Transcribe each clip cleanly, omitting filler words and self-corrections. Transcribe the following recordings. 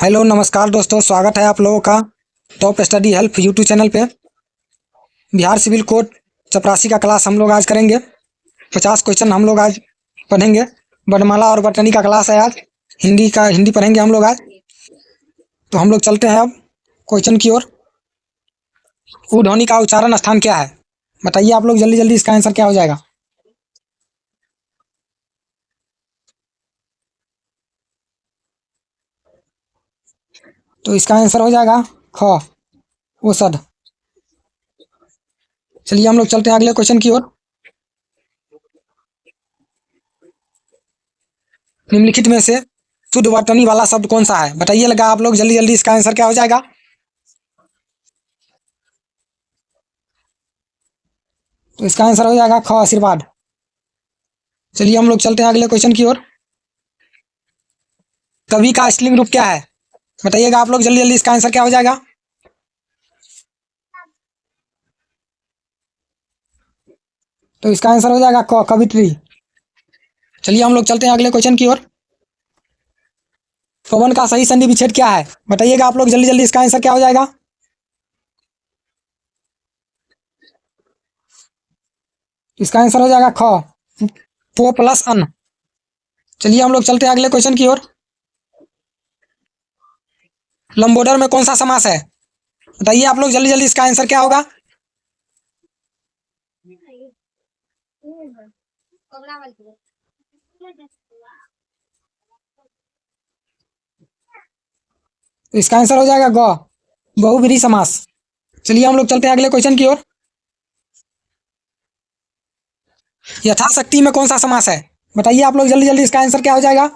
Hello नमस्कार दोस्तों, स्वागत है आप लोगों का top study help YouTube channel पे। बिहार सिविल कोड चपरासी का क्लास हम लोग आज करेंगे। 50 क्वेश्चन हम लोग आज पढ़ेंगे। वर्णमाला और बटनी का क्लास है आज। हिंदी पढ़ेंगे हम लोग आज। तो हम लोग चलते हैं अब क्वेश्चन की ओर। ऊ ध्वनि का उच्चारण स्थान क्या है? बताइए आप लोग जल्दी जल्दी, इसका आंसर क्या हो जाएगा? तो इसका आंसर हो जाएगा ख, औषध। चलिए हम लोग चलते हैं अगले क्वेश्चन की ओर। निम्नलिखित में से शुद्ध वर्तनी वाला शब्द कौन सा है? बताइए लगा आप लोग जल्दी जल्दी, इसका आंसर क्या हो जाएगा? तो इसका आंसर हो जाएगा ख, आशीर्वाद। चलिए हम लोग चलते हैं अगले क्वेश्चन की ओर। कवि का स्त्रीलिंग रूप क्या है? बताइएगा आप लोग जल्दी जल्दी, इसका आंसर क्या हो जाएगा? तो इसका आंसर हो जाएगा क, कवित्री। चलिए हम लोग चलते हैं अगले क्वेश्चन की ओर। पवन का सही संधि विच्छेद क्या है? बताइएगा आप लोग जल्दी जल्दी, इसका आंसर क्या हो जाएगा? इसका आंसर हो जाएगा ख, पो प्लस अन। चलिए हम लोग चलते हैं अगले क्वेश्चन की ओर। लंबोदर में कौन सा समास है? बताइए आप लोग जल्दी जल्दी, इसका आंसर क्या होगा? तो इसका आंसर हो जाएगा ग, बहुव्रीहि समास। चलिए हम लोग चलते हैं अगले क्वेश्चन की ओर। यथाशक्ति में कौन सा समास है? बताइए आप लोग जल्दी जल्दी, इसका आंसर क्या हो जाएगा?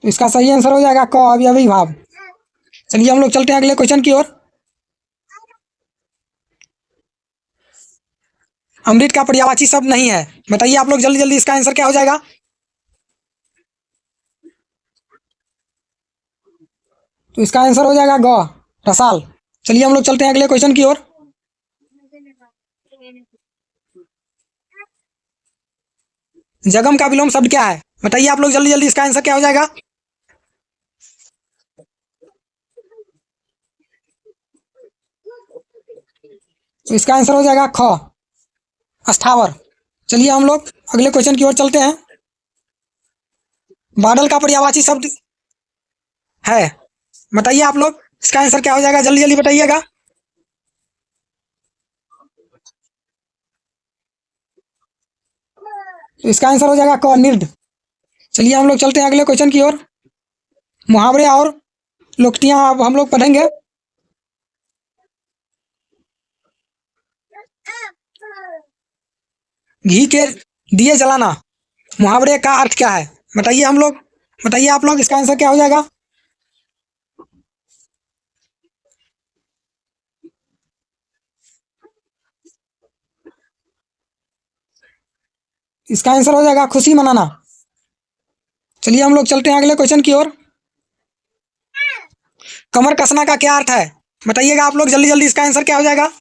तो इसका सही आंसर हो जाएगा क, अवयवी भाव। चलिए हम लोग चलते हैं अगले क्वेश्चन की ओर। अमृत का पर्यायवाची शब्द नहीं है। बताइए आप लोग जल्दी जल्दी, इसका आंसर क्या हो जाएगा? तो इसका आंसर हो जाएगा ग, रसाल। चलिए हम लोग चलते हैं अगले क्वेश्चन की ओर। जगम का विलोम शब्द क्या है? बताइए आप लोग जल्दी जल्दी, इसका आंसर क्या हो जाएगा? तो इसका आंसर हो जाएगा ख, अस्थावर। चलिए हम लोग अगले क्वेश्चन की ओर चलते हैं। बादल का पर्यायवाची शब्द है। बताइए आप लोग, इसका आंसर क्या हो जाएगा? जल्दी जल्दी बताइएगा। तो इसका आंसर हो जाएगा क, निर्द। चलिए हम लोग चलते हैं अगले क्वेश्चन की ओर। मुहावरे और लोकतियां अब हम लोग पढ़ेंगे। घी के दिए जलाना, मुहावरे का अर्थ क्या है? बताइए हम लोग, बताइए आप लोग, इसका आंसर क्या हो जाएगा? इसका आंसर हो जाएगा खुशी मनाना। चलिए हम लोग चलते हैं अगले क्वेश्चन की ओर। कमर कसना का क्या अर्थ है? बताइएगा आप लोग जल्दी जल्दी, इसका आंसर क्या हो जाएगा?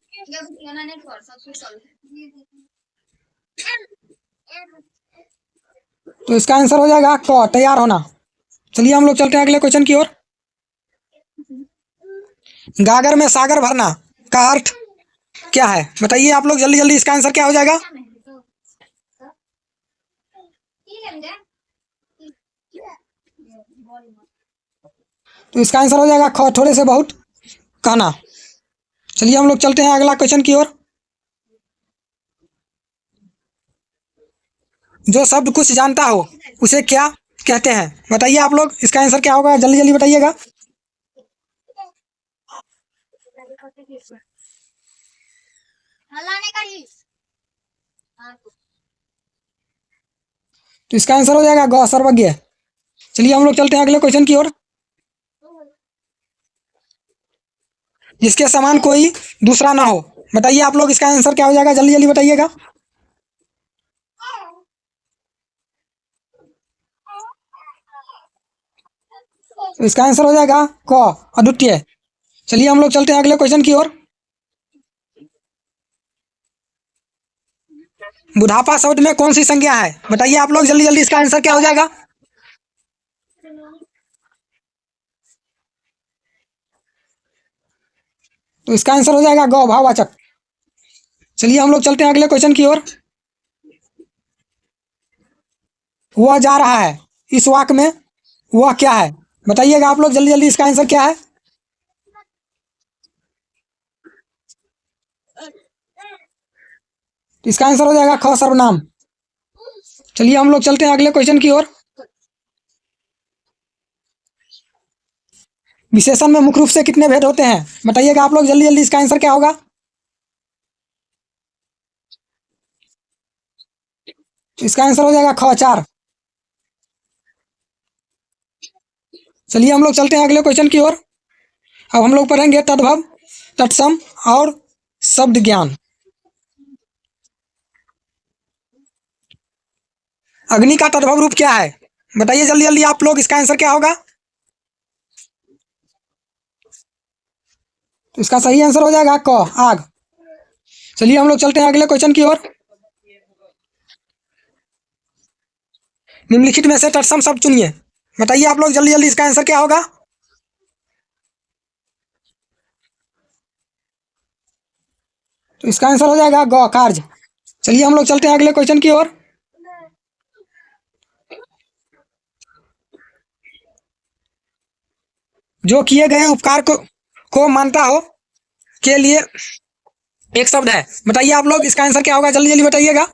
तो इसका आंसर हो जाएगा क, तैयार होना। चलिए हम लोग चलते हैं अगले क्वेश्चन की ओर। गागर में सागर भरना का अर्थ क्या है? बताइए आप लोग जल्दी जल्दी, इसका आंसर क्या हो जाएगा? तो इसका आंसर हो जाएगा ख, थोड़े से बहुत कहना। चलिए हम लोग चलते हैं अगला क्वेश्चन की ओर। जो शब्द कुछ जानता हो उसे क्या कहते हैं? बताइए आप लोग, इसका आंसर क्या होगा? जल्दी जल्दी बताइएगा। तो इसका आंसर हो जाएगा ग, सर्वज्ञ। चलिए हम लोग चलते हैं अगले क्वेश्चन की ओर। जिसके समान कोई दूसरा ना हो, बताइए आप लोग, इसका आंसर क्या हो जाएगा? जल्दी जल्दी बताइएगा। तो इसका आंसर हो जाएगा क, अद्वितीय। चलिए हम लोग चलते हैं अगले क्वेश्चन की ओर। बुढ़ापा शब्द में कौन सी संज्ञा है? बताइए आप लोग जल्दी जल्दी, इसका आंसर क्या हो जाएगा? तो इसका आंसर हो जाएगा गौ, भाववाचक। चलिए हम लोग चलते हैं अगले क्वेश्चन की ओर। वह जा रहा है, इस वाक्य में वह क्या है? बताइएगा आप लोग जल्दी जल्दी, इसका आंसर क्या है? तो इसका आंसर हो जाएगा ख, सर्वनाम। चलिए हम लोग चलते हैं अगले क्वेश्चन की ओर। विशेषण में मुख्य रूप से कितने भेद होते हैं? बताइएगा आप लोग जल्दी जल्दी, इसका आंसर क्या होगा? तो इसका आंसर हो जाएगा ख, 4। चलिए हम लोग चलते हैं अगले क्वेश्चन की ओर। अब हम लोग पढ़ेंगे तद्भव, तत्सम और शब्द ज्ञान। अग्नि का तद्भव रूप क्या है? बताइए जल्दी जल्दी आप लोग, इसका आंसर क्या होगा? तो इसका सही आंसर हो जाएगा क, आग। चलिए हम लोग चलते हैं अगले क्वेश्चन की ओर। निम्नलिखित में से तत्सम शब्द चुनिए। बताइए आप लोग जल्दी जल्दी, इसका आंसर क्या होगा? तो इसका आंसर हो जाएगा ग, कार्य। चलिए हम लोग चलते हैं अगले क्वेश्चन की ओर। जो किए गए उपकार को मानता हो के लिए एक शब्द है। बताइए आप लोग, इसका आंसर क्या होगा? जल्दी जल्दी बताइएगा।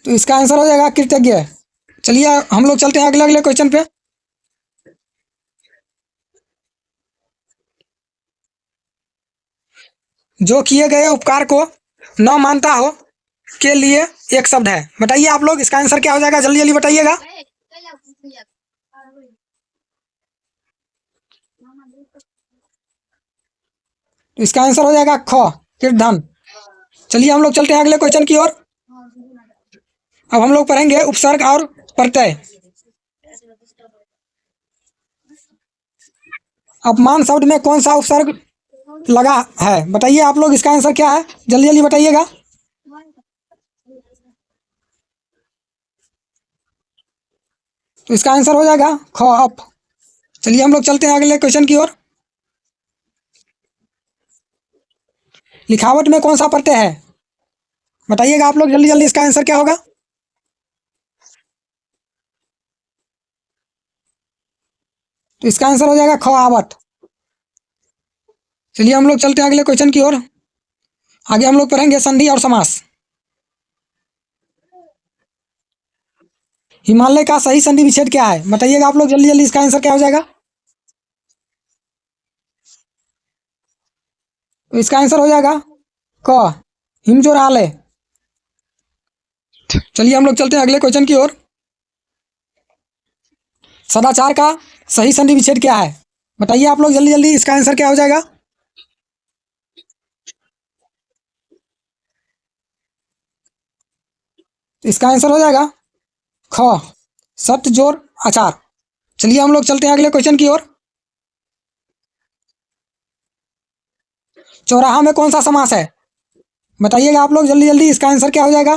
तो इसका आंसर हो जाएगा कृतज्ञ। चलिए हम लोग चलते हैं अगले अगले क्वेश्चन पे। जो किए गए उपकार को न मानता हो के लिए एक शब्द है। बताइए आप लोग, इसका आंसर क्या हो जाएगा? जल्दी जल्दी बताइएगा। तो इसका आंसर हो जाएगा ख, कीर्तन। चलिए हम लोग चलते हैं अगले क्वेश्चन की ओर। अब हम लोग पढ़ेंगे उपसर्ग और प्रत्यय। अपमान शब्द में कौन सा उपसर्ग लगा है? बताइए आप लोग, इसका आंसर क्या है? जल्दी जल्दी बताइएगा। तो इसका आंसर हो जाएगा ख, अप। चलिए हम लोग चलते हैं अगले क्वेश्चन की ओर। लिखावट में कौन सा प्रत्यय है? बताइएगा आप लोग जल्दी जल्दी, इसका आंसर क्या होगा? तो इसका आंसर हो जाएगा ख, आवत। चलिए हम लोग चलते हैं अगले क्वेश्चन की ओर। आगे हम लोग पढ़ेंगे संधि और समास। हिमालय का सही संधि विच्छेद क्या है? बताइएगा आप लोग जल्दी जल्दी, इसका आंसर क्या हो जाएगा? तो इसका आंसर हो जाएगा क, हिमजोरालय। चलिए हम लोग चलते हैं अगले क्वेश्चन की ओर। सदाचार का सही संधि विच्छेद क्या है? बताइए आप लोग जल्दी जल्दी, इसका आंसर क्या हो जाएगा? तो इसका आंसर हो जाएगा ख, सत्य जोर आचार। चलिए हम लोग चलते हैं अगले क्वेश्चन की ओर। चौराहा में कौन सा समास है? बताइएगा आप लोग जल्दी जल्दी, इसका आंसर क्या हो जाएगा?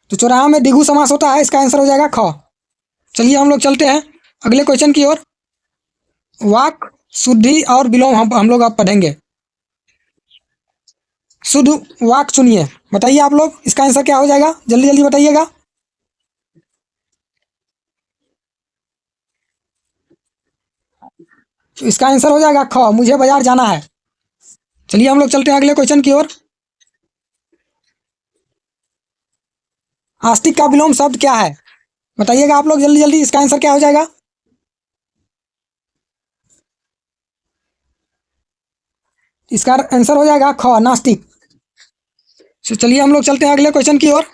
तो चौराहा में द्विगु समास होता है, इसका आंसर हो जाएगा ख। चलिए हम लोग चलते हैं अगले क्वेश्चन की ओर। वाक शुद्धि और विलोम हम लोग अब पढ़ेंगे। शुद्ध वाक चुनिए। बताइए आप लोग, इसका आंसर क्या हो जाएगा? जल्दी जल्दी बताइएगा। तो इसका आंसर हो जाएगा ख, मुझे बाजार जाना है। चलिए हम लोग चलते हैं अगले क्वेश्चन की ओर। आस्तिक का विलोम शब्द क्या है? बताइएगा आप लोग जल्दी जल्दी, इसका आंसर क्या हो जाएगा? इसका आंसर हो जाएगा ख, नास्तिक। चलिए हम लोग चलते हैं अगले क्वेश्चन की ओर।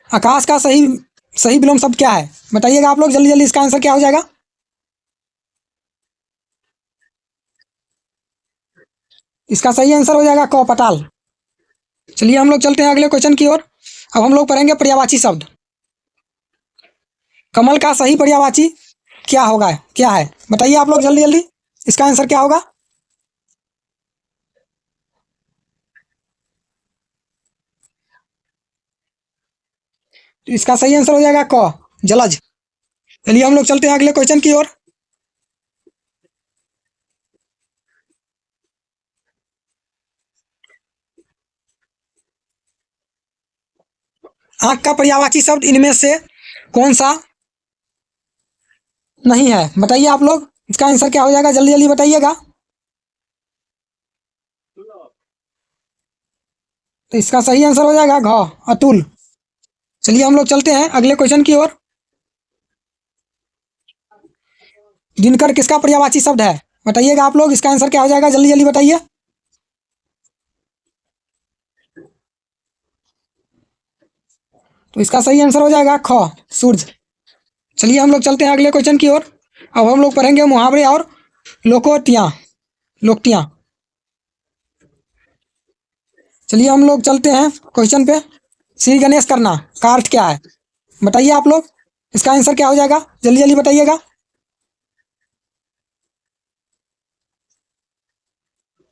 आकाश का सही सही विलोम शब्द क्या है? बताइएगा आप लोग जल्दी जल्दी, इसका आंसर क्या हो जाएगा? इसका सही आंसर हो जाएगा क पताल। चलिए हम लोग चलते हैं अगले क्वेश्चन की ओर। अब हम लोग पढ़ेंगे पर्यायवाची शब्द। कमल का सही पर्यायवाची क्या होगा, क्या है, बताइए आप लोग जल्दी जल्दी। इसका आंसर क्या होगा? तो इसका सही आंसर हो जाएगा क जलज। चलिए हम लोग चलते हैं अगले क्वेश्चन की ओर। आंख का पर्यायवाची शब्द इनमें से कौन सा नहीं है, बताइए आप लोग। इसका आंसर क्या हो जाएगा, जल्दी जल्दी बताइएगा। तो इसका सही आंसर हो जाएगा घ अतुल। चलिए हम लोग चलते हैं अगले क्वेश्चन की ओर। दिनकर किसका पर्यायवाची शब्द है, बताइएगा आप लोग। इसका आंसर क्या हो जाएगा, जल्दी जल्दी बताइए। तो इसका सही आंसर हो जाएगा ख सूरज। चलिए हम लोग चलते हैं अगले क्वेश्चन की ओर। अब हम लोग पढ़ेंगे मुहावरे और लोकोक्तियाँ लोकतियाँ। चलिए हम लोग चलते हैं क्वेश्चन पे। श्री गणेश करना का अर्थ क्या है, बताइए आप लोग। इसका आंसर क्या हो जाएगा, जल्दी जल्दी बताइएगा।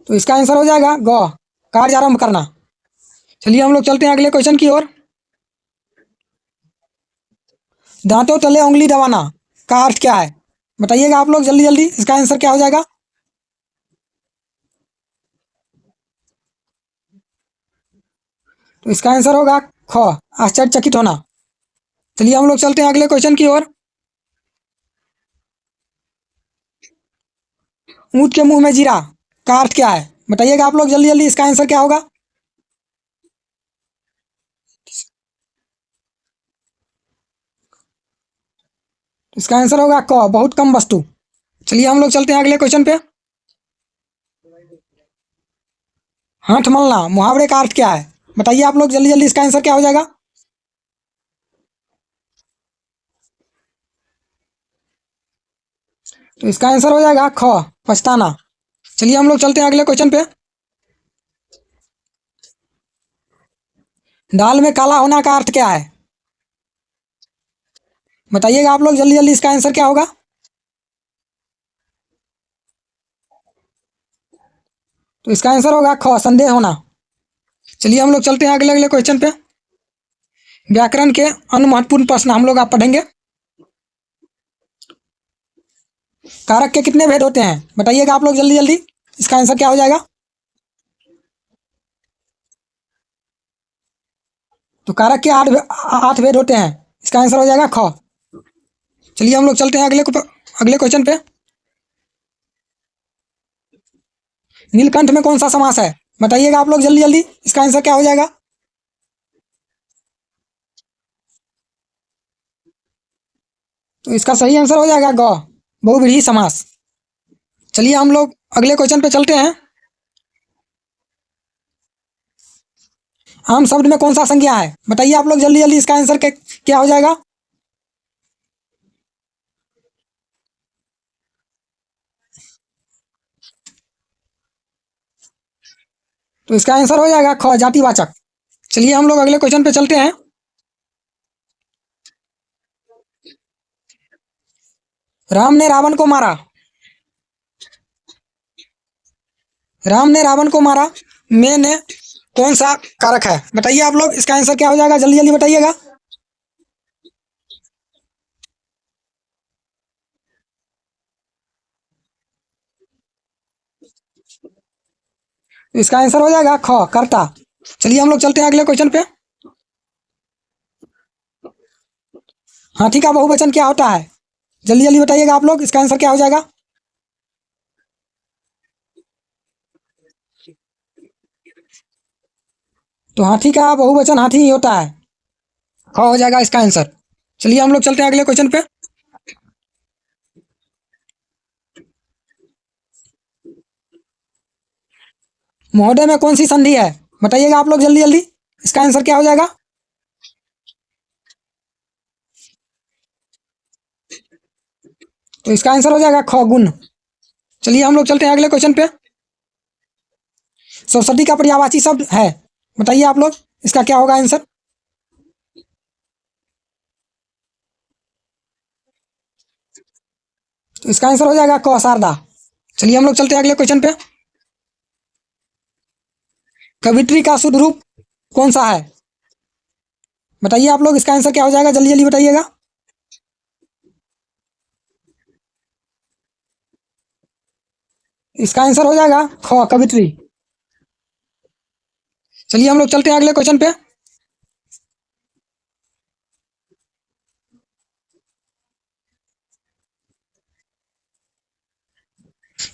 तो इसका आंसर हो जाएगा ग कार्य आरंभ करना। चलिए हम लोग चलते हैं अगले क्वेश्चन की ओर। दांतों तले उंगली दबाना का अर्थ क्या है, बताइएगा आप लोग जल्दी जल्दी। इसका आंसर क्या हो जाएगा? तो इसका आंसर होगा ख आश्चर्यचकित होना। चलिए हम लोग चलते हैं अगले क्वेश्चन की ओर। ऊंट के मुंह में जीरा का अर्थ क्या है, बताइएगा आप लोग जल्दी जल्दी। इसका आंसर क्या होगा? इसका आंसर होगा क बहुत कम वस्तु। चलिए हम लोग चलते हैं अगले क्वेश्चन पे। हाथ मलना मुहावरे का अर्थ क्या है, बताइए आप लोग जल्दी जल्दी। इसका आंसर क्या हो जाएगा? तो इसका आंसर हो जाएगा ख पछताना। चलिए हम लोग चलते हैं अगले क्वेश्चन पे। दाल में काला होना का अर्थ क्या है, बताइएगा आप लोग जल्दी जल्दी। इसका आंसर क्या होगा? तो इसका आंसर होगा ख संदेह होना। चलिए हम लोग चलते हैं अगले अगले क्वेश्चन पे। व्याकरण के अन्य महत्वपूर्ण प्रश्न हम लोग आप पढ़ेंगे। कारक के कितने भेद होते हैं, बताइएगा आप लोग जल्दी जल्दी। इसका आंसर क्या हो जाएगा? तो कारक के आठ भेद होते हैं। इसका आंसर हो जाएगा ख। चलिए हम लोग चलते हैं अगले क्वेश्चन पे। नीलकंठ में कौन सा समास है, बताइएगा आप लोग जल्दी जल्दी। इसका आंसर क्या हो जाएगा? तो इसका सही आंसर हो जाएगा ग बहुव्रीहि समास। चलिए हम लोग अगले क्वेश्चन पे चलते हैं। आम शब्द में कौन सा संज्ञा है, बताइए आप लोग जल्दी जल्दी। इसका आंसर क्या हो जाएगा? तो इसका आंसर हो जाएगा ख जातिवाचक। चलिए हम लोग अगले क्वेश्चन पे चलते हैं। राम ने रावण को मारा, राम ने रावण को मारा में ने कौन सा कारक है, बताइए आप लोग। इसका आंसर क्या हो जाएगा, जल्दी जल्दी बताइएगा। तो इसका आंसर हो जाएगा ख कर्ता। चलिए हम लोग चलते हैं अगले क्वेश्चन पे। हाथी का बहुवचन क्या होता है, जल्दी जल्दी बताइएगा आप लोग। इसका आंसर क्या हो जाएगा? तो हाथी का बहुवचन हाथी ही होता है, ख हो जाएगा इसका आंसर। चलिए हम लोग चलते हैं अगले क्वेश्चन पे। महोदय में कौन सी संधि है, बताइएगा आप लोग जल्दी जल्दी। इसका आंसर क्या हो जाएगा? तो इसका आंसर हो जाएगा ख गुण। चलिए हम लोग चलते हैं अगले क्वेश्चन पे। सरस्वती का पर्यायवाची शब्द है, बताइए आप लोग इसका क्या होगा आंसर। तो इसका आंसर हो जाएगा क शारदा। चलिए हम लोग चलते हैं अगले क्वेश्चन पे। कवित्री का शुद्ध रूप कौन सा है, बताइए आप लोग इसका आंसर क्या हो जाएगा, जल्दी जल्दी बताइएगा। इसका आंसर हो जाएगा ख कवित्री। चलिए हम लोग चलते हैं अगले क्वेश्चन पे।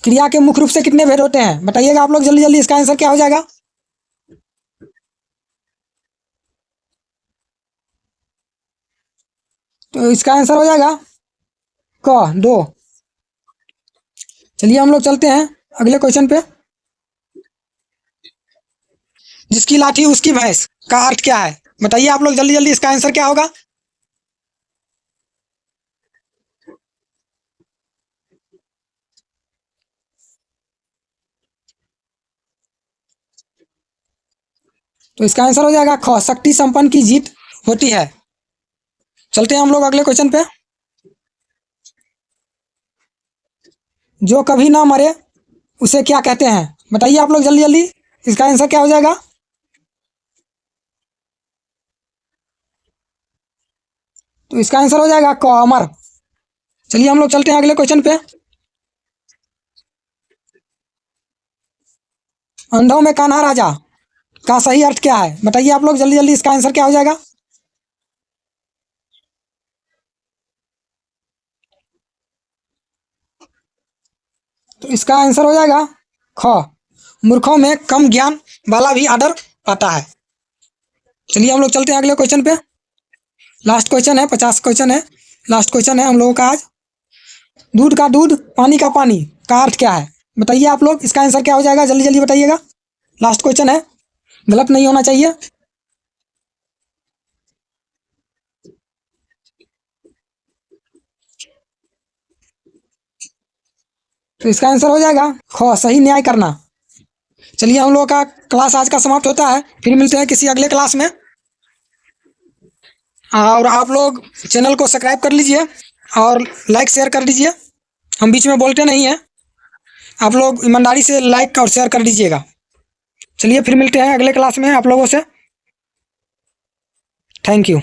क्रिया के मुख्य रूप से कितने भेद होते हैं, बताइएगा आप लोग जल्दी जल्दी, इसका आंसर क्या हो जाएगा। तो इसका आंसर हो जाएगा क दो। चलिए हम लोग चलते हैं अगले क्वेश्चन पे। जिसकी लाठी उसकी भैंस का अर्थ क्या है, बताइए आप लोग जल्दी जल्दी, इसका आंसर क्या होगा। तो इसका आंसर हो जाएगा ख शक्ति संपन्न की जीत होती है। चलते हैं हम लोग अगले क्वेश्चन पे। जो कभी ना मरे उसे क्या कहते हैं, बताइए आप लोग जल्दी जल्दी, इसका आंसर क्या हो जाएगा। तो इसका आंसर हो जाएगा क अमर। चलिए हम लोग चलते हैं अगले क्वेश्चन पे। अंधों में कान्हा राजा का सही अर्थ क्या है, बताइए आप लोग जल्दी जल्दी, इसका आंसर क्या हो जाएगा। तो इसका आंसर हो जाएगा ख मूर्खों में कम ज्ञान वाला भी आदर पाता है। चलिए हम लोग चलते हैं अगले क्वेश्चन पे। लास्ट क्वेश्चन है, 50 क्वेश्चन है, लास्ट क्वेश्चन है हम लोगों का आज। दूध का दूध पानी का पानी का अर्थ क्या है, बताइए आप लोग, इसका आंसर क्या हो जाएगा, जल्दी जल्दी बताइएगा। लास्ट क्वेश्चन है, गलत नहीं होना चाहिए। तो इसका आंसर हो जाएगा ख सही न्याय करना। चलिए हम लोगों का क्लास आज का समाप्त होता है, फिर मिलते हैं किसी अगले क्लास में। और आप लोग चैनल को सब्सक्राइब कर लीजिए और लाइक शेयर कर दीजिए, हम बीच में बोलते नहीं हैं, आप लोग ईमानदारी से लाइक और शेयर कर दीजिएगा। चलिए फिर मिलते हैं अगले क्लास में आप लोगों से। Thank you.